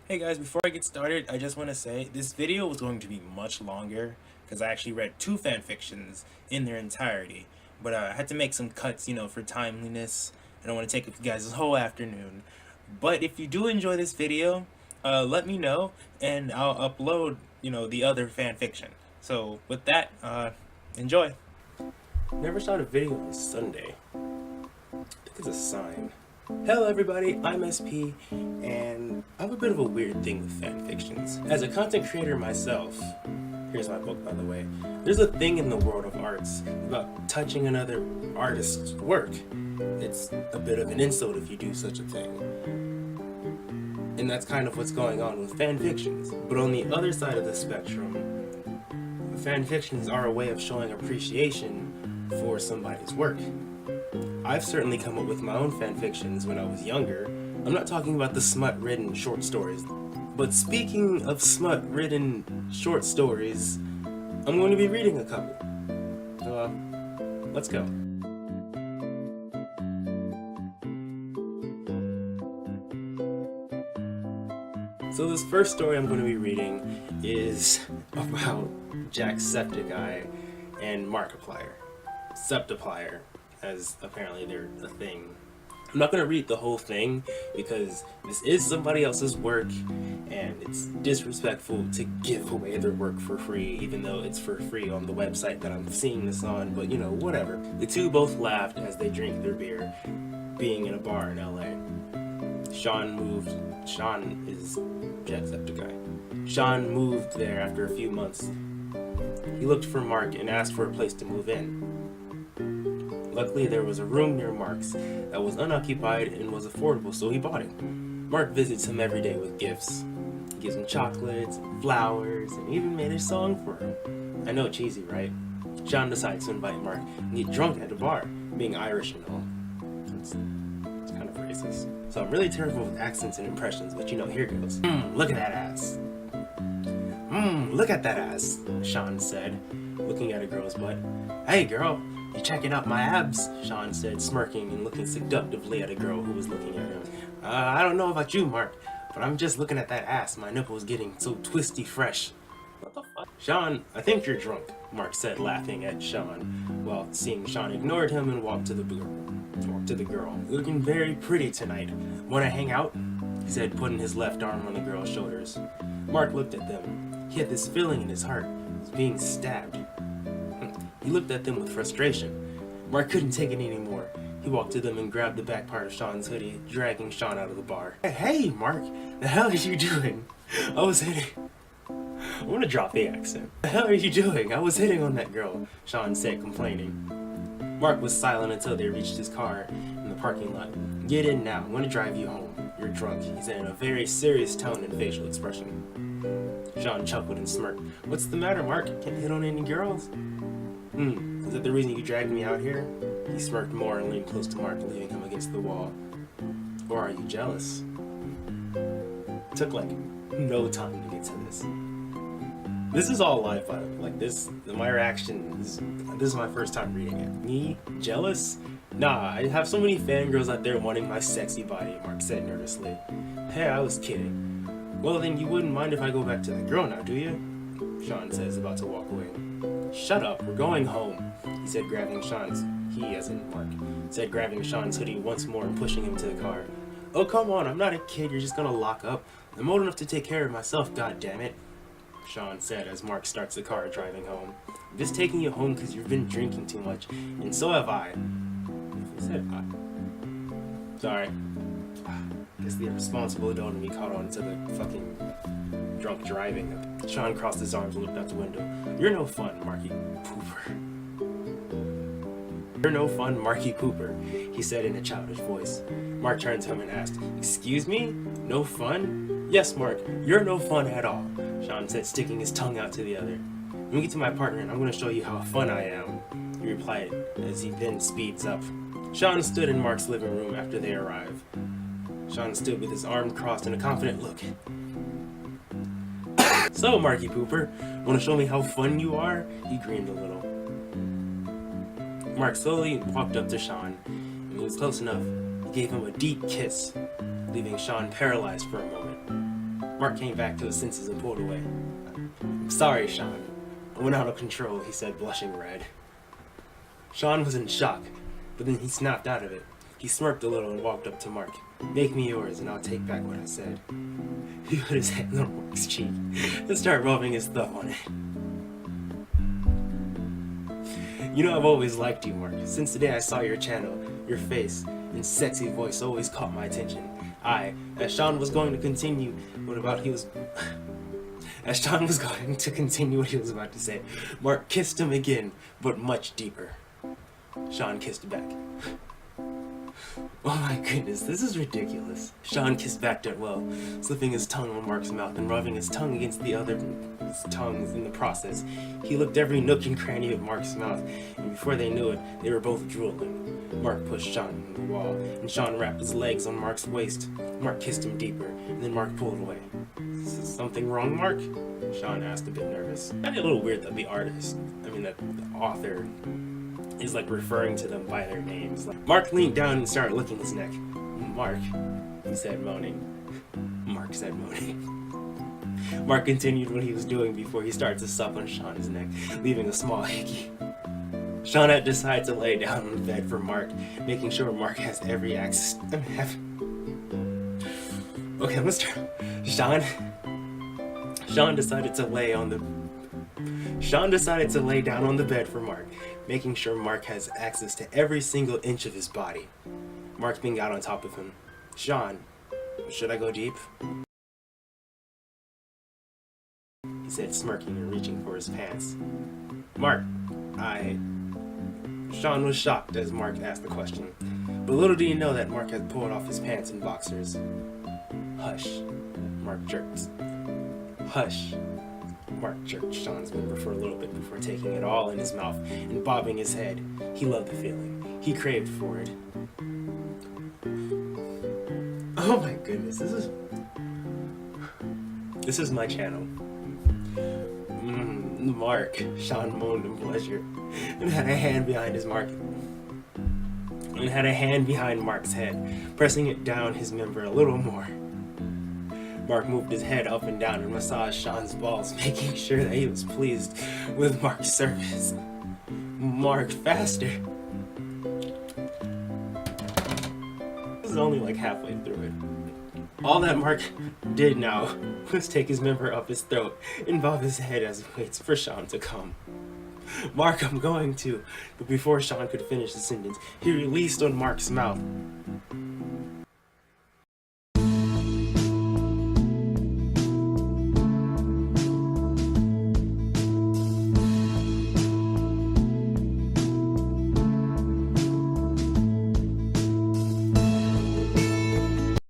Hey guys, before I get started, I just want to say this video was going to be much longer because I actually read two fan fictions in their entirety. But I had to make some cuts, for timeliness. I don't want to take up you guys' whole afternoon. But if you do enjoy this video, let me know and I'll upload, the other fan fiction. So with that, enjoy. Never shot a video on Sunday. I think it's a sign. Hello everybody, I'm SP, and I have a bit of a weird thing with fan fictions. As a content creator myself, here's my book by the way, there's a thing in the world of arts about touching another artist's work. It's a bit of an insult if you do such a thing. And that's kind of what's going on with fan fictions. But on the other side of the spectrum, fan fictions are a way of showing appreciation for somebody's work. I've certainly come up with my own fan fictions when I was younger. I'm not talking about the smut-ridden short stories. But speaking of smut-ridden short stories, I'm going to be reading a couple. Let's go. So this first story I'm going to be reading is about Jacksepticeye and Markiplier. Septiplier, as apparently they're a thing. I'm not going to read the whole thing because this is somebody else's work and it's disrespectful to give away their work for free, even though it's for free on the website that I'm seeing this on, but whatever. The two both laughed as they drank their beer, being in a bar in LA. Sean is Jacksepticeye. Sean moved there after a few months. He looked for Mark and asked for a place to move in. Luckily, there was a room near Mark's that was unoccupied and was affordable, so he bought it. Mark visits him every day with gifts. He gives him chocolates and flowers and even made a song for him. I know, cheesy, right? Sean decides to invite Mark and get drunk at a bar, being Irish and all. It's kind of racist. So I'm really terrible with accents and impressions, but here goes. Look at that ass. Look at that ass, Sean said, looking at a girl's butt. Hey girl, you checking out my abs? Sean said, smirking and looking seductively at a girl who was looking at him. I don't know about you, Mark, but I'm just looking at that ass. My nipple's getting so twisty fresh. What the fuck? Sean, I think you're drunk, Mark said, laughing at Sean, while seeing Sean ignored him and walked to the girl. Looking very pretty tonight. Wanna hang out? He said, putting his left arm on the girl's shoulders. Mark looked at them. He had this feeling in his heart. He was being stabbed. He looked at them with frustration. Mark couldn't take it anymore. He walked to them and grabbed the back part of Sean's hoodie, dragging Sean out of the bar. Hey, Mark, the hell are you doing? I want to drop the accent. The hell are you doing? I was hitting on that girl, Sean said, complaining. Mark was silent until they reached his car in the parking lot. Get in now. I want to drive you home. You're drunk, he said in a very serious tone and facial expression. Sean chuckled and smirked. What's the matter, Mark? Can't hit on any girls? Is that the reason you dragged me out here? He smirked more and leaned close to Mark, leaving him against the wall. Or are you jealous? It took no time to get to this. This is all live, by the way. My reaction is, this is my first time reading it. Me? Jealous? Nah, I have so many fangirls out there wanting my sexy body, Mark said nervously. Hey, I was kidding. Well then, you wouldn't mind if I go back to the girl now, do you? Sean says, about to walk away. Shut up, we're going home, he said, grabbing Sean's hoodie once more and pushing him to the car. Oh, come on, I'm not a kid, you're just gonna lock up. I'm old enough to take care of myself, goddammit, Sean said as Mark starts the car driving home. I'm just taking you home because you've been drinking too much, and so have I. He said I. Sorry. Guess the irresponsible adult in me caught on to the fucking drunk driving. Sean crossed his arms and looked out the window. You're no fun, Marky Pooper. You're no fun, Marky Pooper, he said in a childish voice. Mark turned to him and asked, Excuse me? No fun? Yes, Mark, you're no fun at all, Sean said, sticking his tongue out to the other. Let me get to my partner and I'm going to show you how fun I am, he replied as he then speeds up. Sean stood in Mark's living room after they arrived. Sean stood with his arms crossed and a confident look. So, Marky Pooper, want to show me how fun you are? He grinned a little. Mark slowly walked up to Sean, and when he was close enough, he gave him a deep kiss, leaving Sean paralyzed for a moment. Mark came back to his senses and pulled away. "I'm sorry, Sean. I went out of control," he said, blushing red. Sean was in shock, but then he snapped out of it. He smirked a little and walked up to Mark. "Make me yours and I'll take back what I said." He put his hand on Mark's cheek and started rubbing his thumb on it. "You know, I've always liked you, Mark. Since the day I saw your channel, your face and sexy voice always caught my attention. As Sean was going to continue what he was about to say, Mark kissed him again, but much deeper. Sean kissed back. Oh my goodness, this is ridiculous. Sean kissed back at well, slipping his tongue on Mark's mouth and rubbing his tongue against the other tongues in the process. He looked every nook and cranny of Mark's mouth, and before they knew it, they were both drooling. Mark pushed Sean into the wall, and Sean wrapped his legs on Mark's waist. Mark kissed him deeper, and then Mark pulled away. "Is something wrong, Mark?" Sean asked, a bit nervous. It'd be a little weird that the author is like referring to them by their names. Mark leaned down and started licking his neck. "Mark," he said, moaning. Mark said, moaning. Mark continued what he was doing before he started to suck on Sean's neck, leaving a small hickey. Sean had decided to lay down on the bed for Mark, making sure Mark has every access. Okay, let's start. Sean decided to lay down on the bed for Mark, making sure Mark has access to every single inch of his body. Mark being out on top of him. "Sean, should I go deep?" he said, smirking and reaching for his pants. Sean was shocked as Mark asked the question, but little did he know that Mark had pulled off his pants and boxers. "Hush," Mark jerked. "Hush." Mark jerked Sean's member for a little bit before taking it all in his mouth and bobbing his head. He loved the feeling. He craved for it. Oh my goodness, this is my channel. Mark, Sean moaned in pleasure, and had a hand behind Mark's head, pressing it down his member a little more. Mark moved his head up and down and massaged Sean's balls, making sure that he was pleased with Mark's service. "Mark, faster." This is only like halfway through it. All that Mark did now was take his member up his throat and bob his head as he waits for Sean to come. "Mark, I'm going to." But before Sean could finish the sentence, he released on Mark's mouth.